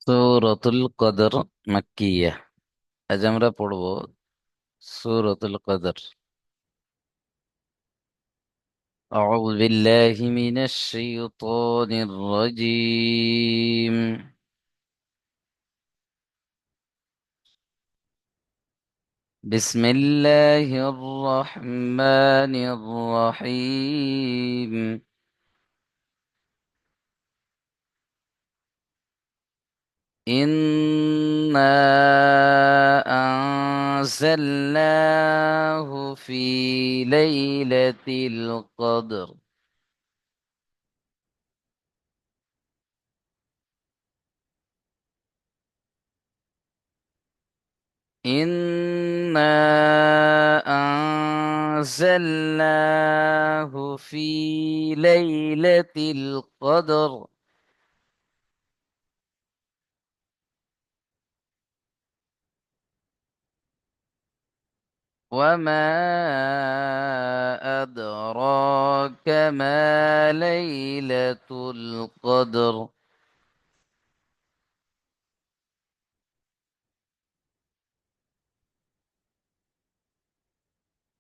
সূরাতুল কদর মাক্কিয়া। আজ আমরা পড়ব সূরাতুল কদর। আউযু বিল্লাহি মিনাশ শাইতানির রাজীম। বিসমিল্লাহির রহমানির রহিম। ইন্না আনজালনাহু ফি লাইলাতিল কদর। إنا أنزلناه في ليلة القدر. وما أدراك ما ليلة القدر.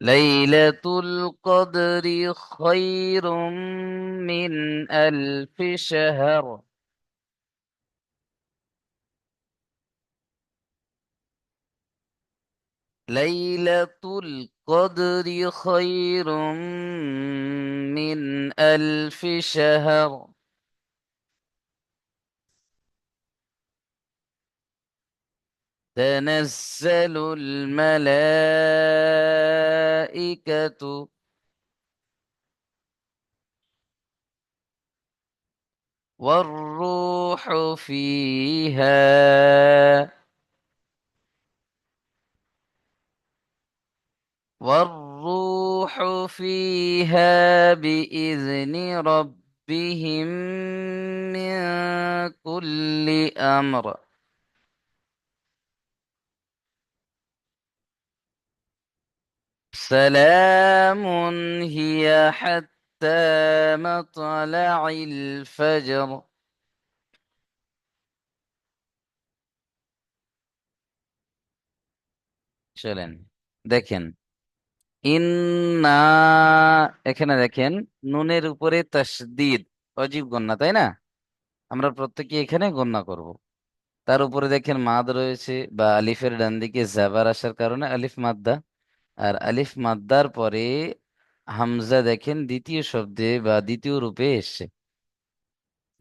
ليلة القدر خير من ألف شهر. ليلة القدر خير من ألف شهر. تنزل الملائكة والروح فيها بإذن ربهم من كل أمر. سلام هي حتى مطلع الفجر. চলেন দেখেন। ইন্না, এখানে দেখেন নুনের উপরে তাসদিদ, অজীব গন্না, তাই না? আমরা প্রত্যেকে এখানে গন্না করব। তার উপরে দেখেন মাদ রয়েছে, বা আলিফের ডান দিকে জাবার আসার কারণে আলিফ মাদ্দা। আর আলিফ মাদ্দার পরে হামজা দেখেন দ্বিতীয় শব্দে বা দ্বিতীয় রূপে এসছে।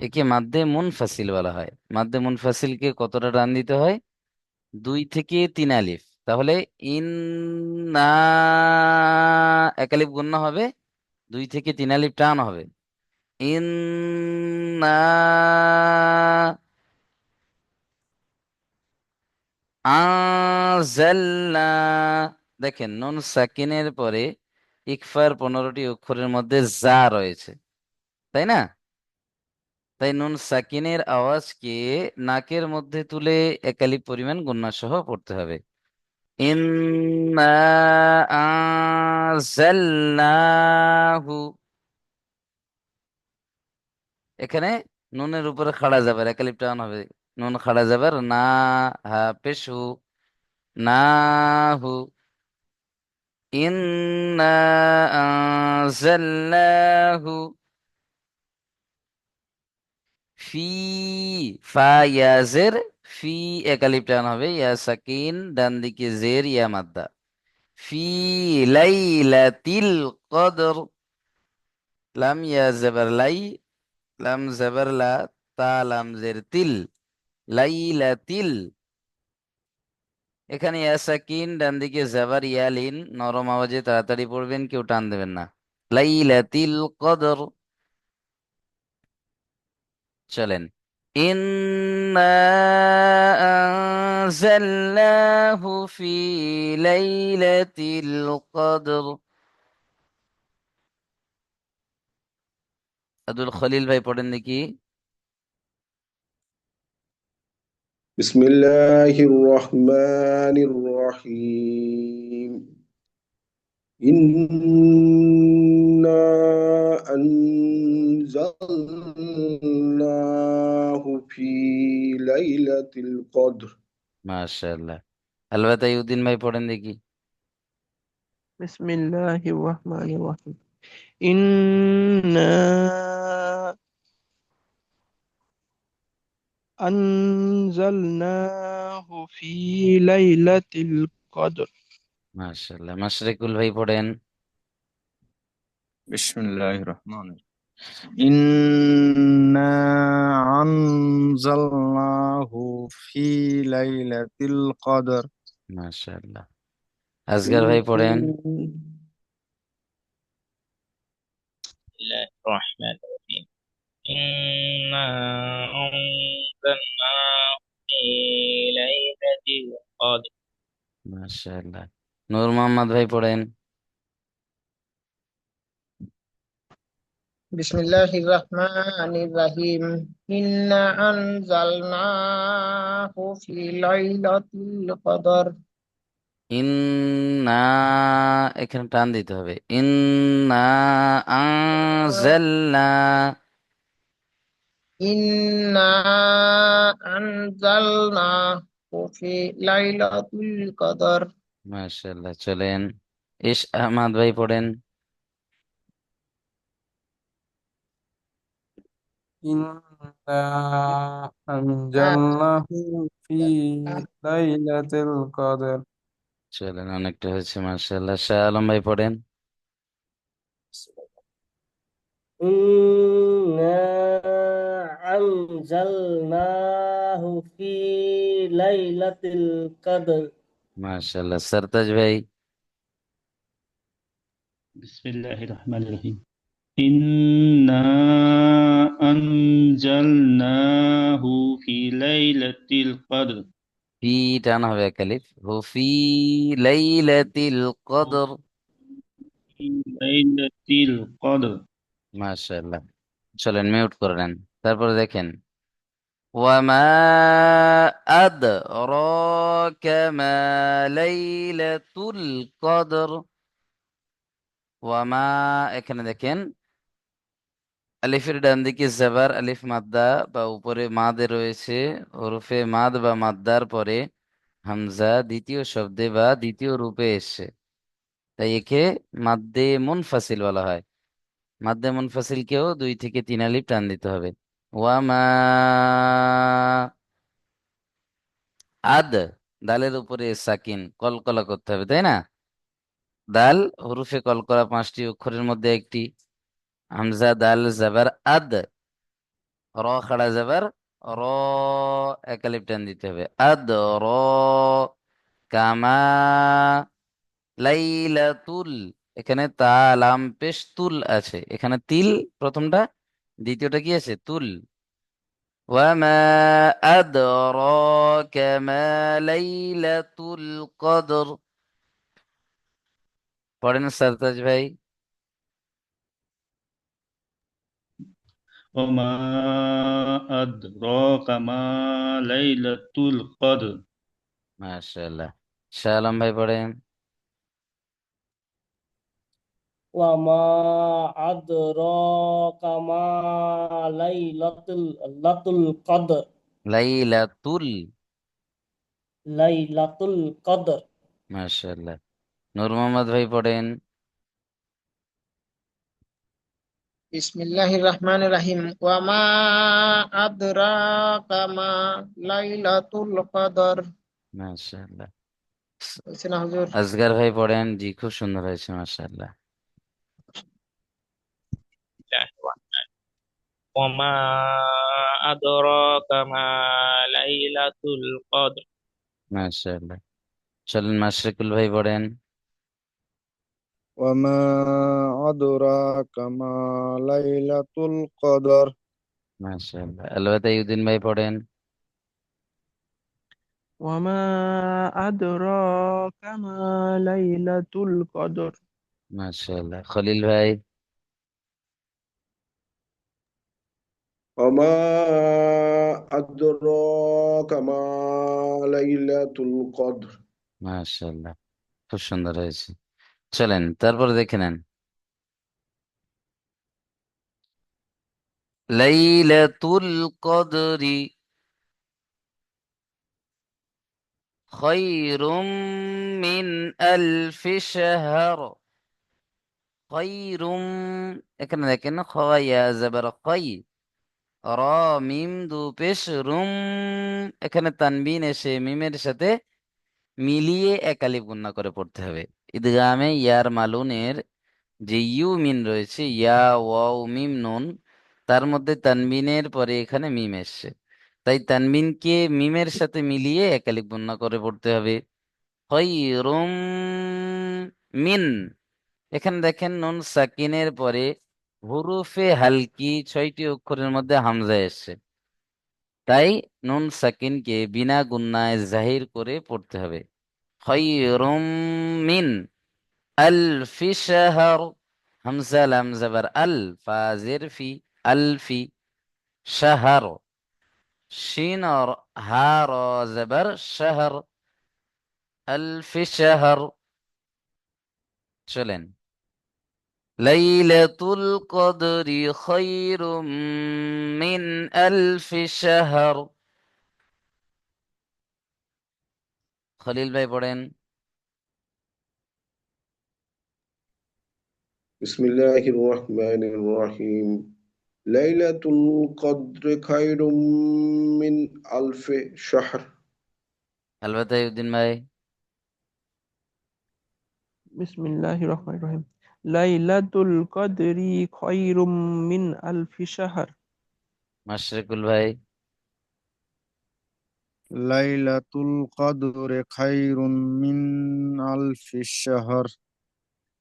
একে মাদ্দে মুনফাসিল বলা হয়। মাদ্দে মুনফাসিলকে কতটা টান দিতে হয়? 2 থেকে 3 আলিফ। তাহলে ইন্না, এক আলিফ গুণনা হবে, 2 থেকে 3 আলিফ টান হবে। ইন্না আনজালনা, দেখেন নুন সাকিনের পরে ইকফার 15টি অক্ষরের মধ্যে যা রয়েছে, তাই না? তাই নুন সাকিনের আওয়াজকে নাকের মধ্যে তুলে একালিপ পরিমাণ গুণনা সহ পড়তে হবে। ইন্না আনজালনাহু, এখানে নুনের উপরে খাড়া যাবার একালিপ টান হবে। নুন খাড়া যাবার না, হা পেশু, না হু। ইন্না আনজালনাহু ফি, ফা ইয়াজের, ফি একালিপ টান হবে, ইয়া সাকিন ডান দিকে জের, ইয়া মাদ্দা। ফি লাইলাতিল কদর, লাম ইয়া জবর লাই, লাম জবর লা, তা লাম জের তিল, লাইলাতিল। এখানে ইয়া সাকিন ডান দিকে জাবার ইয়ালিন, নরম আওয়াজে তাড়াতাড়ি পড়বেন, কেউ টান দেবেন না। লাইলাতিল কদর। চলেন। ইন্না আনজালনাহু ফি লাইলাতিল কদর। আব্দুল খলিল ভাই পড়েন দেখি। بسم الله الرحمن الرحيم إنا أنزلناه في ليلة القدر. মাশাআল্লাহ। আলবাতা ইউদ্দিন ভাই পড়েন দেখি। বিসমিল্লাহির রহমানির রহিম। ইন্না আনজালনাহু ফি লাইলাতিল কদর। মাশাআল্লাহ। মাশরিকুল ভাই পড়েন। বিসমিল্লাহির রহমানির রহিম। ইন্না আনজালনাহু ফি লাইলাতিল কদর। মাশাআল্লাহ। আসগার ভাই পড়েন। الله الرحمن الرحيم إنا أنزلناه في ليلة القدر মাশাআল্লাহ। নূর মোহাম্মদ ভাই পড়েন। বিসমিল্লাহির রহমানির রহিম। ইন্না আনজালনাহু ফি লাইলাতিল কদর। ইন্না, এখানে টান দিতে হবে। ইন্না আনজালনা। ইন্না আনজালনাহু ফি লাইলাতিল কদর। মাশাআল্লাহ। চলেন ইশ আহমদ ভাই পড়েন। إنا أنزلناه في ليلة القدر. চলেন, অনেকটা হয়েছে মাশাআল্লাহ। শাহ আলম ভাই পড়েন। إنا أنزلناه في ليلة القدر. মাশাআল্লাহ। সরতাজ ভাই। بسم الله الرحمن الرحيم إنا أنزلناه في ليلة القدر ফি টান হবে একালিফ। হু ফি লাইলাতিল কদর। في ليلة القدر মাশাআল্লাহ। চলেন মিউট করে নেন। তারপরে দেখেন ওয়ামা আদরাকা মা লাইলাতুল কদর। ওয়ামা, এখানে দেখেন আলিফের ডান দিকে জাবার আলিফ মাদ্দা বা উপরে মাদে রয়েছে। হরফে মাদ বা মাদ্দার পরে হামজা দ্বিতীয় শব্দে বা দ্বিতীয় রূপে এসছে, তাই একে মাদ্দে মুনফাসিল বলা হয়। মাদ্দে মুনফাসিলকেও 2 থেকে 3 আলিফ টান দিতে হবে। ওয়ামা আদ, দালের উপরে সাকিন কলকলা করতে হবে, তাই না? দাল হরফে কলকলা 5টি অক্ষরের মধ্যে একটি। হামজা দাল জাবার আদ, র খাড়া যাবার র, একালিপ টান দিতে হবে। আদ র, কামা লাইলাতুল, এখানে তা লাম পেশ তুল আছে, এখানে তিল প্রথমটা, দ্বিতীয়টা কি আছে? তুল। ওয়ামা আদরাকা মা লাইলাতুল কদর। পড়েন সারতাজ ভাই। وما أدراك ما ليلة القدر মাশাআল্লাহ। শাহ আলম ভাই পড়েন। وما أدراك ما ليلة القدر. লাইলাতুল। ليلة القدر. মাশাআল্লাহ। নূর মোহাম্মদ ভাই পড়েন। বিসমিল্লাহির রহমানির রহিম। ওয়া মা আদরাকা মা লাইলাতুল কদর। মাশাআল্লাহ। হয়েছে না হুজুর? আসগার ভাই পড়েন। জি, খুব সুন্দর হয়েছে মাশাআল্লাহ। وما أدراك ما ليلة القدر মাশাআল্লাহ। চলেন মাশরিকুল ভাই পড়েন। وما أدراك ما ليلة القدر. মাশাআল্লাহ। আলবাতা ইউদ্দিন ভাই পড়েন। ওয়ামা আদরাকা মা লাইলাতুল কদর। মাশাআল্লাহ। খলিল ভাই। وما أدراك ما ليلة القدر. মাশাআল্লাহ, খুব সুন্দর হয়েছে। চলেন তারপর দেখে নেন। লাইলাতুল কদরি খায়রুম মিন আলফি শাহর। খায়রুম, এখানে দেখেন খয়া জবর খাই, র মিম দু পেশ রুম, এখানে তানবিন এসে মিমের সাথে মিলিয়ে একালিপ গুণা করে পড়তে হবে। ইদগামে ইয়ার মালুনের যে ইউ মিন রয়েছে, ইয়া ওয়াও মিম নুন, তার মধ্যে তানবিনের পরে এখানে মিম এসছে, তাই তানবিনকে মিমের সাথে মিলিয়ে একালিপ গুণা করে পড়তে হবে। খায়রুম মিন, এখানে দেখেন নুন সাকিনের পরে হুরুফে হালকি 6টি অক্ষরের মধ্যে হামজা এসছে, তাই নুন সাকিনকে বিনা গুন্নায় জাহির করে পড়তে হবে। খায়রুম মিন আলফি শাহর, হামজা লাম জবর আল, ফাজের ফি, আলফি, শাহর, শিন আর হা র জবর শাহর, আলফি শাহর। চলেন, লাইলাতুল কদরি খায়রুম মিন আলফি শাহর। খলিল ভাই পড়েন। بسم الله الرحمن الرحيم ليلة القدر خير من ألف شهر আলবাতাই উদ্দিন ভাই। বিসমিল্লাহির রহমানির রহিম। লাইলাতুল কদরি খায়রুম মিন আলফি শাহর। মাশরিকুল ভাই। লাইলাতুল কদরে খায়রুম মিন আলফি শাহর।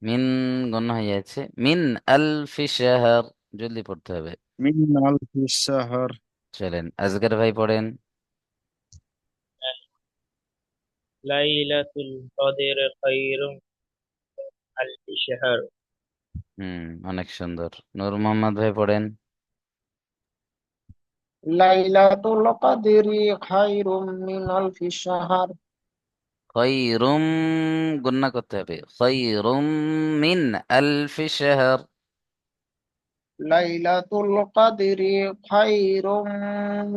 মিন গণ্য হয়ে যাচ্ছে, মিন আলফি শাহর, জলদি পড়তে হবে। মিন আলফি শাহর। চলেন আজগর ভাই পড়েন। লাইলাতুল কদর খায়রুম আলফি শাহর। অনেক সুন্দর। নূর মোহাম্মদ ভাই পড়েন। লাইলাতুল কদরি খায়রুম মিন আলফি শাহর। খৈরুম, গুন্না করতে হবে, খৈরুম মিন আলফি শাহর। লাইলাতুল কদরি খায়রুম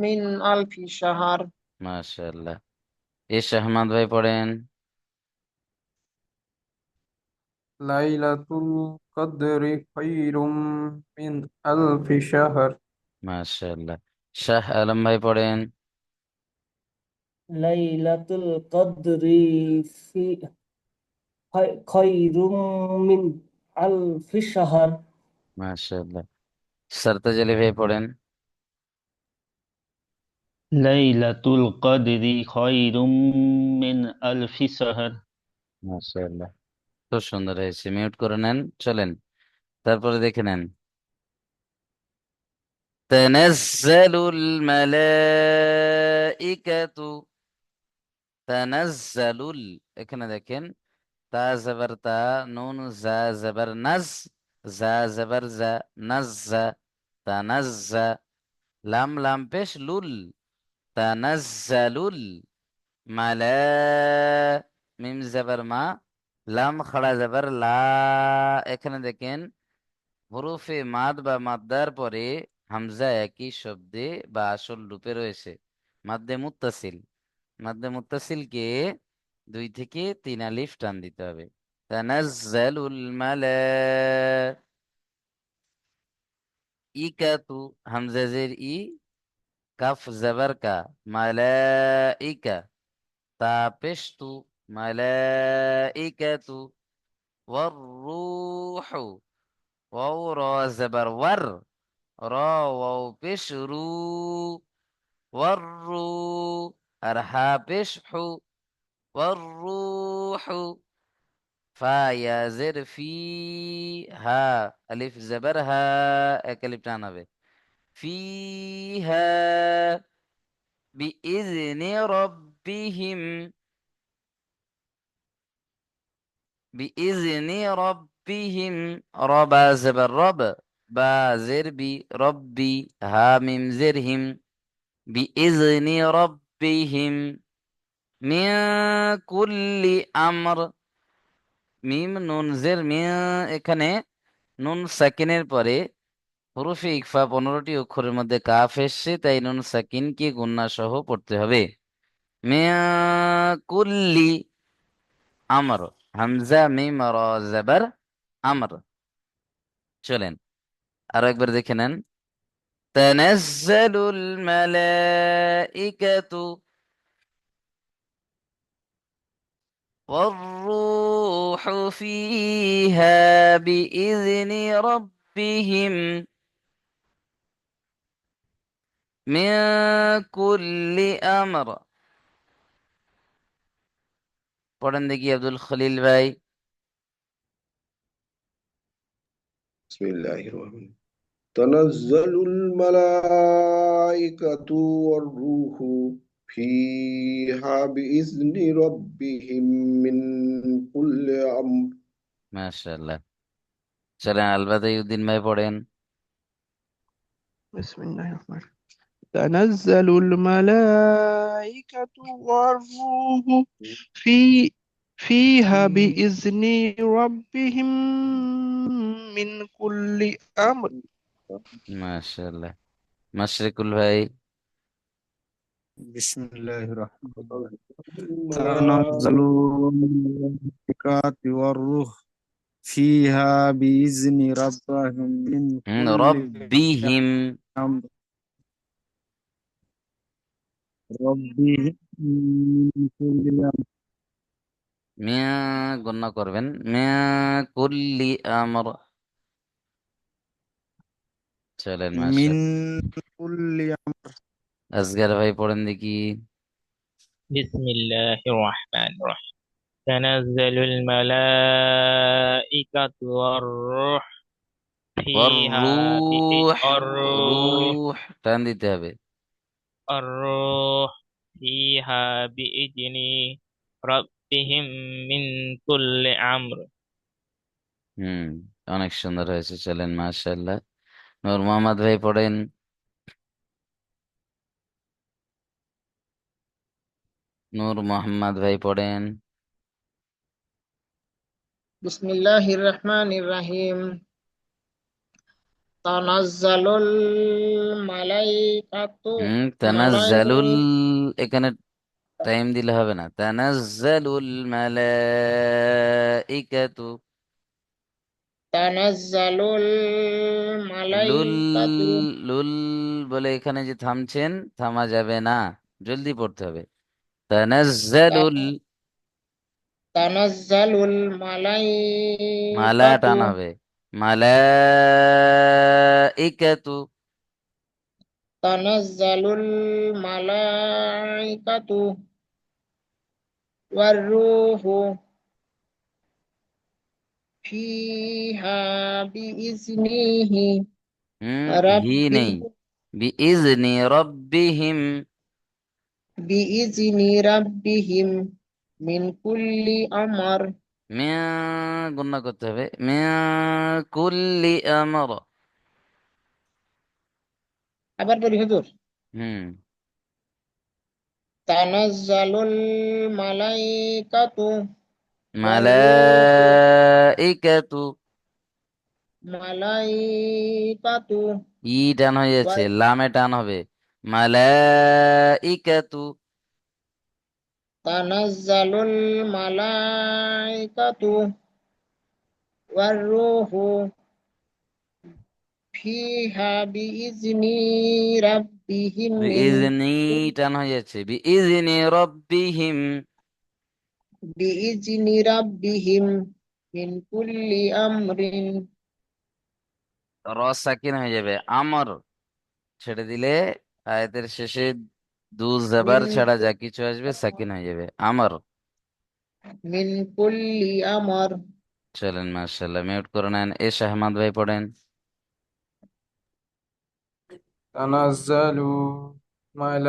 মিন আলফি শাহর। মাশাআল্লাহ। এস আহমদ ভাই পড়েন। লাইলাতুল কদরি খায়রুম মিন আলফি শাহর। মাশাআল্লাহ। শাহ আলম ভাই পড়েন। লাইলাতুল কদরি ফি খায়রুম মিন আলফি শাহর। মাশাআল্লাহ। সরতাজ আলী ভাই পড়েন। লাইলাতুল কদরি খায়রুম মিন আলফি শাহর। মাশাআল্লাহ, খুব সুন্দর হয়েছে, মিউট করে নেন। চলেন তারপরে দেখে নেন। তানাজ্জালুল মালাইকাতু, তানাজ্জালুল, এখানে দেখেন তা জবর তা, নুন জা জবর নাজ, জা জবর জা, নাজ্জা, তানাজ্জা, লাম লাম পেশ লুল, তানাজ্জালুল মালা, মিম জবর মা, লাম খাড়া জবর লা, এখানে দেখেন হরফে মাদ বা মাদ্দার পরে হামজা একই শব্দে বা আসল রূপে রয়েছে। মাদ্দে মুত্তাসিল, মাদ্দে মুত্তাসিলকে 2 থেকে 3 আলিফ টান দিতে হবে। তানাজ্জালুল মালাইকাতু, হামজা জের ই, কাফ জবর কা, মালাইকা, তা পেশ তু, মালাইকাতু, ওয়ার রূহু, ওয়াও র জবর ওয়ার, র ওয়াও পেশ রু, ওয়ার রু, আর হা পেশ হু, ওয়ার রূহু, ফা ইয়া জের ফি, হা আলিফ জবর হা, এক আলিফ টান হবে, ফিহা বিইজনি রাব্বিহিম, বিইজনি রাব্বিহিম, রবা জবর রব, বা জের বি, রব্বি, হা মিম জের হিম, বিইজনি রাব্বিহিম, মিন কুল্লি আমর, মিম নুন জের এখানে নুন সাকিনের পরে হুরুফে ইকফা 15টি অক্ষরের মধ্যে কাফ এসছে, তাই নুন সাকিনকে গুন্না সহ পড়তে হবে। মিয়া কুল্লি আমর, হামজা মিম র জবর আমর। চলেন আরো একবার দেখে নেন। তানাজ্জালুল মালাইকাতু والروح فيها بإذن ربهم من كل أمر। পড়েন দেখি আব্দুল খলিল ভাই। بسم الله الرحمن الرحيم. تنزل الملائكة والروح فيها بإذن ربهم من كل أمر. মাশাআল্লাহ। চলেন আলবাদাউদ্দিন ভাই পড়েন। بسم الله الرحمن الرحيم تنزل الملائكة والروح في فيها بإذن ربهم من كل أمر মাশাআল্লাহ। মাশরিকুল ভাই। বিসমিল্লাহির রহমানির রহিম। الملائكة তানাজ্জালুল মালাইকাতু ওয়ার রূহ ফিহা বিইজনি রাব্বিহিম মিন কুল্লি রব্বিহিম আমর রাব্বিহিম মিন কুল্লি আমর মিয়া গণনা করবেন, মিয়া কুল্লি আমর। চলেন মিন মাশাআল্লাহ। কুল্লি আমর। আসগার ভাই পড়েন দেখি। بسم الله الرحمن الرحيم تنزل الملائكة والروح فيها রুহ, الروح রুহ টান দিতে হবে। الروح فيها بإذن ربهم من كل أمر হুম, অনেক সুন্দর হয়েছে। চলেন মাশাআল্লাহ। নূর মোহাম্মদ ভাই পড়েন। নূর মোহাম্মদ ভাই পড়েন। بسم الله الرحمن الرحيم تنزل الملائكة তানাজ্জালুল, এখানে টাইম দিলে হবে না। তানাজ্জালুল মালাইকাতু, تنزل লুল, الملائكة লুল বলে এখানে যে থামছেন, থামা যাবে না, জলদি পড়তে হবে। তানাজ্জালুল, تنزل মালা الملائكة টান হবে। মালাইকাতু, تنزل الملائكة والروح فيها بإذنه হি নেই, ربهم বিইজনি রব্বিহিম। بإذن ربهم من كل أمر মিয়া গুণনা করতে হবে। মিয়া কুল্লি আমর। আবার বলি হুজুর হুম, تنزل الملائكة والروح মালাইকাতু, ملائكة ই টান হয়ে যাচ্ছে, লামে টান হবে। মালাইকাতু, تنزل الملائكة والروح فيها بإذن ربهم من বিইজনি টান হয়ে যাচ্ছে, বিইজনি রব্বিহিম। بإذن ربهم من كل أمر র সাকিন হয়ে যাবে, আমর ছেড়ে দিলে আয়াতের শেষে দু জবর من ছাড়া যা কিছু আসবে সাকিন হয়ে যাবে, আমর। من كل أمر চলেন মাশাআল্লাহ, মিউট করে নেন। এস আহমদ ভাই পড়েন। تنزل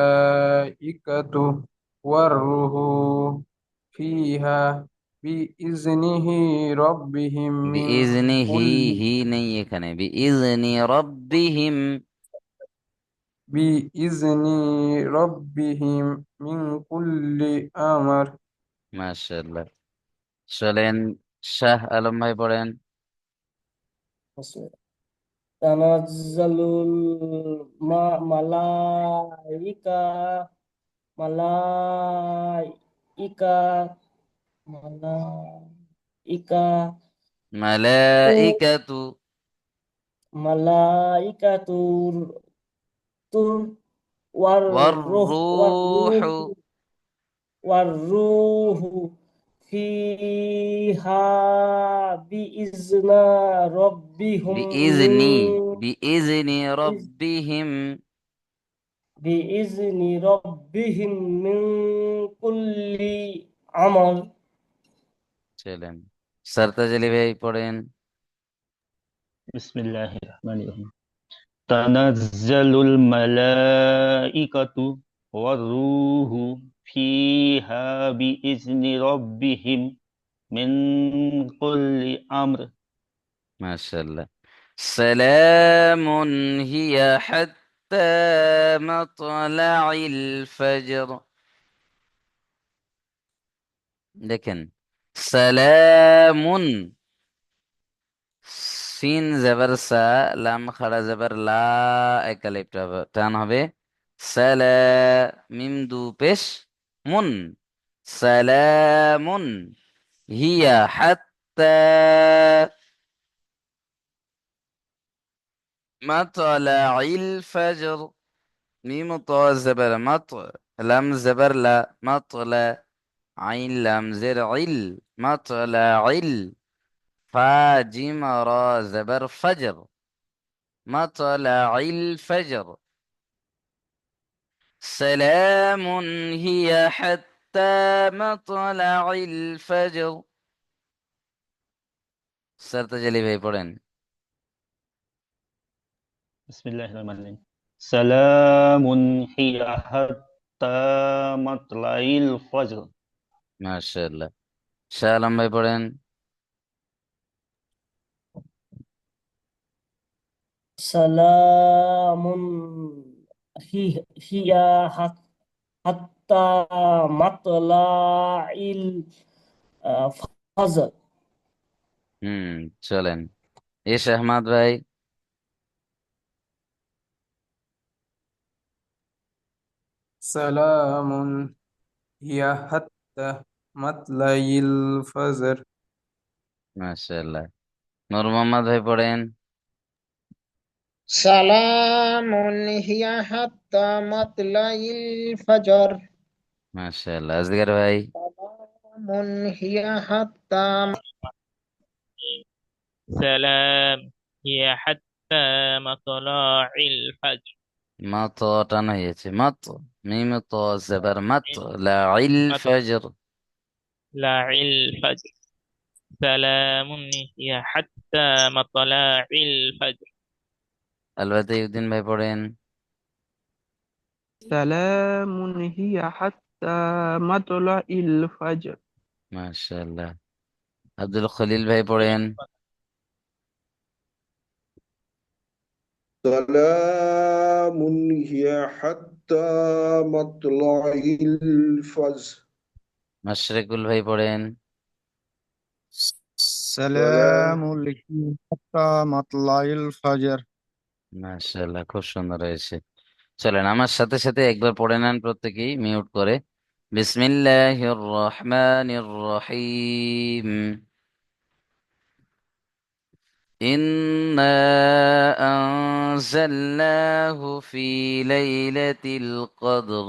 الملائكة والروح فيها بإذنه ربهم من বিইজনি হি, كل হি নেই এখানে, বিইজনি রব্বিহিম। بإذن ربهم من كل أمر মাশাআল্লাহ। চলেন শাহ আলম ভাই পড়েন। তানাজ্জালুল মালাইকা মালাইকা মালাইকা তু মালাইকাতু মালাইকাতুর তুর ওয়ার রুহ ওয়ার ওয়ার-রূহু রুহু ওয়ার রুহু ফিহা বিইজনা রব্বিহুম বিইজনি বিইজনি রব্বিহিম। বিইজনি রব্বিহিম মিন কুল্লি আমর। চলেন, সরতাজ আলী ভাই পড়েন। বিসমিল্লাহির রহমানির রহিম। তানাজ্জালুল মালাইকাতু ওয়ার রূহু ফিহা বিইজনি রাব্বিহিম মিন কুল্লি আমর। মাশাআল্লাহ। সালামুন হিয়া হাত্তা মাতলাইল ফজর। দেখেন, সালামুন, সিন জবর সা, লাম খাড়া জবর লা, একালিপ টান হবে। সালা, মিম দু পেশ, মুন, সালামুন হিয়া হাত্তা মাতলাইল ফজর। মিম তো জবর মাত, লাম জবর লা, মাতলা, আইন লাম জের ইল, মাতলাইল, ফা জিম রা জবর ফজর, মাতলাইল ফজর। سلام هي حتى مطلع الفجر। সরতাজ আলী ভাই পড়েন। বিসমিল্লাহির রহমানির রহিম। সালামুন হিয়া হাত্তা মাতলাইল ফজর। মাশাআল্লাহ। শাহ আলম ভাই পড়েন। সালামুন হিয়া হাত্তা মাতলাইল ফজর। হুম, চলেন, এস আহমদ ভাই। সালামুন হিয়া হাত্তা মাতলাইল ফজর। মাশাআল্লাহ। নূর মোহাম্মদ ভাই পড়েন। সালামুন হিয়া হাত্তা মাতলাইল ফজর। মাশাআল্লাহ। আজগর ভাই। সালামুন হিয়া হাত্তা سلام هي حتى مطلع الفجر. মাত টান হয়েছে, মাত, মিম তো জবর মাত, লাইল ফজর। مطلع الفجر. سلام هي حتى مطلع الفجر. আলবাতেউদ্দিন ভাই পড়েন। সালামুন হিয়া হাত্তা মাতলাইল ফাজর। মাশাআল্লাহ। আব্দুল খলিল ভাই পড়েন। سلام هي حتى مطلع الفجر. মাশরিকুল ভাই পড়েন। سلام সালামুল হাত্তা মাতলাইল ফাজর। মাশাআল্লাহ, খুব সুন্দর হয়েছে। চলেন, আমার সাথে সাথে একবার পড়ে নেন প্রত্যেকেই মিউট করে। বিসমিল্লাহির রহমানির রহিম। ইন্না আনজালনাহু ফি লাইলাতিল কদর।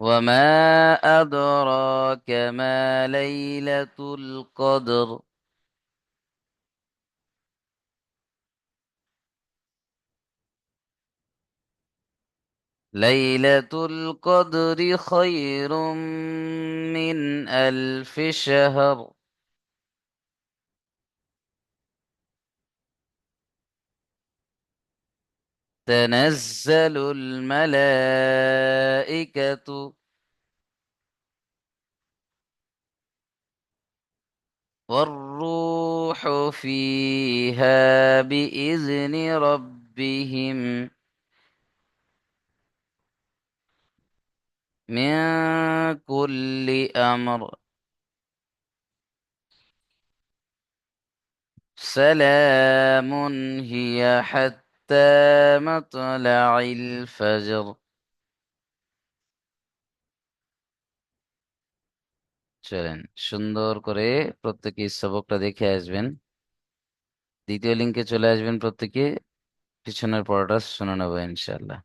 وما أدراك ما ليلة القدر. ليلة القدر خير من ألف شهر. تنزل الملائكة والروح فيها بإذن ربهم من كل أمر سلام هي حتى مطلع الفجر। চলেন সুন্দর করে প্রত্যেকে এই সবকটা দেখে আসবেন, দ্বিতীয় লিঙ্কে চলে আসবেন, প্রত্যেকে পিছনের পড়াটা শুনে নেবো ইনশাআল্লাহ।